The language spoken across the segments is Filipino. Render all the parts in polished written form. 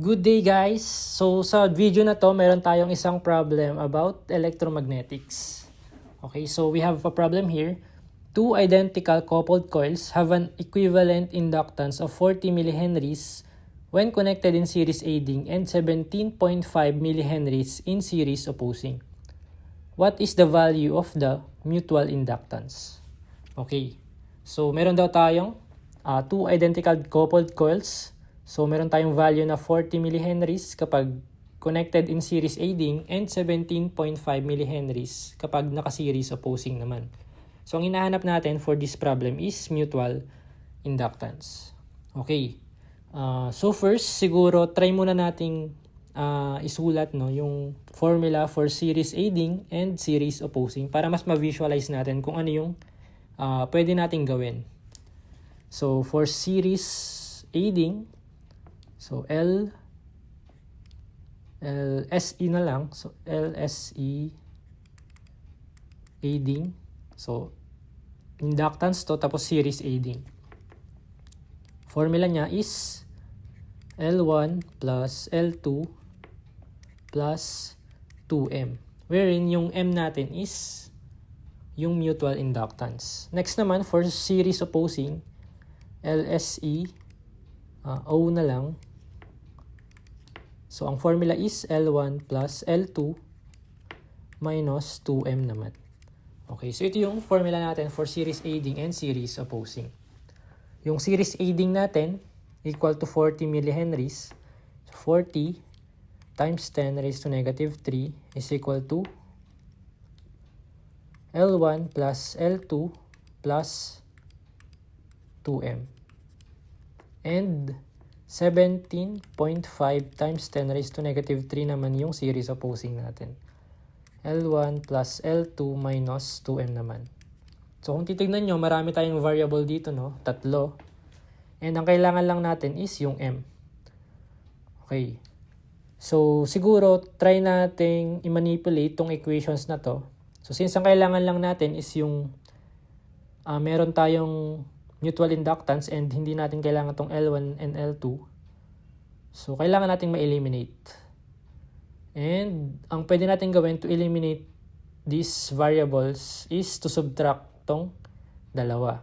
Good day guys! So sa video na to, meron tayong isang problem about electromagnetics. Okay, so we have a problem here. Two identical coupled coils have an equivalent inductance of 40 millihenries when connected in series aiding and 17.5 millihenries in series opposing. What is the value of the mutual inductance? Okay, so meron daw tayong two identical coupled coils. So, meron tayong value na 40 millihenries kapag connected in series aiding and 17.5 millihenries kapag naka-series opposing naman. So, ang hinahanap natin for this problem is mutual inductance. Okay. So, first, siguro, try muna nating isulat yung formula for series aiding and series opposing para mas ma-visualize natin kung ano yung pwede nating gawin. So, for series aiding, so, LSE na lang. So, LSE aiding. So, inductance to, tapos series aiding. Formula niya is L1 plus L2 plus 2M. Wherein yung M natin is yung mutual inductance. Next naman, for series opposing, LSE, O na lang. So, ang formula is L1 plus L2 minus 2M naman. Okay, so ito yung formula natin for series aiding and series opposing. Yung series aiding natin equal to 40 millihenries. So, 40 times 10 raised to negative 3 is equal to L1 plus L2 plus 2M. And 17.5 times 10 raised to negative 3 naman yung series opposing natin. L1 plus L2 minus 2M naman. So kung titignan nyo, marami tayong variable dito, no? Tatlo. And ang kailangan lang natin is yung M. Okay. So siguro, try nating i-manipulate tong equations na to. So since ang kailangan lang natin is yung meron tayong mutual inductance and hindi natin kailangan tong L1 and L2. So, kailangan natin ma-eliminate. And, ang pwede natin gawin to eliminate these variables is to subtract tong dalawa.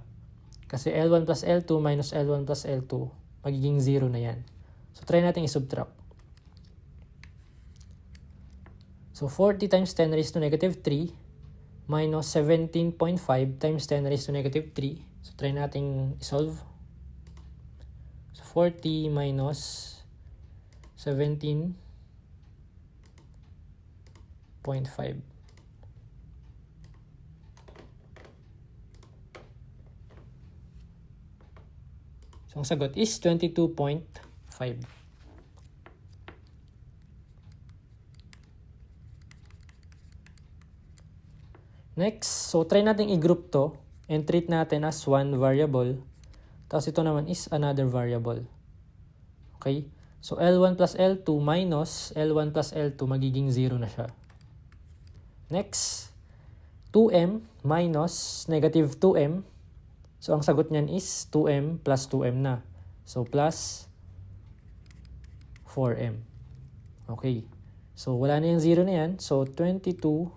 Kasi L1 plus L2 minus L1 plus L2, magiging 0 na yan. So, try natin i-subtract. So, 40 times 10 raised to negative 3 minus 17.5 times 10 raised to negative 3. So, try nating isolve. So, 40 minus 17.5. So, ang sagot is 22.5. Next, so try nating i-group to and treat natin as one variable. Tapos ito naman is another variable. Okay? So, L1 plus L2 minus L1 plus L2 magiging 0 na siya. Next, 2M minus negative 2M. So, ang sagot niyan is 2M plus 2M na. So, plus 4M. Okay. So, wala na yung 0 na yan. So, 22.5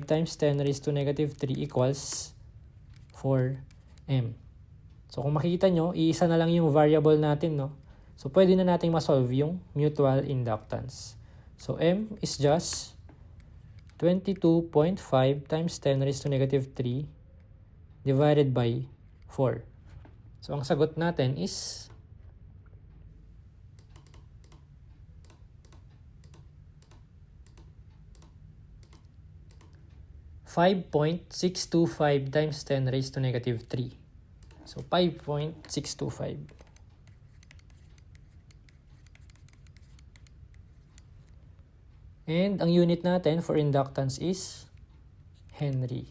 times 10 raised to negative 3 equals 4M. So, kung makikita nyo, iisa na lang yung variable natin, no? So, pwede na nating masolve yung mutual inductance. So, M is just 22.5 times 10 raised to negative 3 divided by 4. So, ang sagot natin is 5.625 times 10 raised to negative 3. So, 5.625. And ang unit natin for inductance is Henry.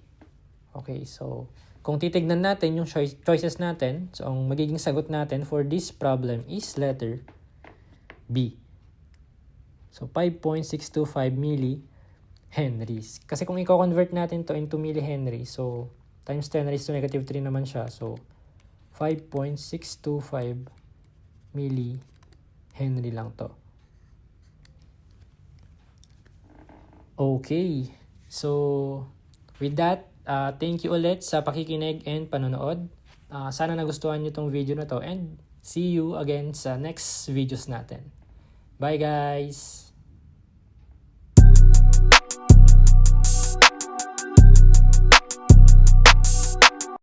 Okay, so kung titignan natin yung choices natin, so ang magiging sagot natin for this problem is letter B. So 5.625 millihenries. Kasi kung i-convert natin to into millihenry, so times 10 raised to negative 3 naman siya. So 5.625 millihenries. Henry lang to. Okay. So, with that, thank you ulit sa pakikinig and panonood. Sana nagustuhan nyo tong video na to and see you again sa next videos natin. Bye guys!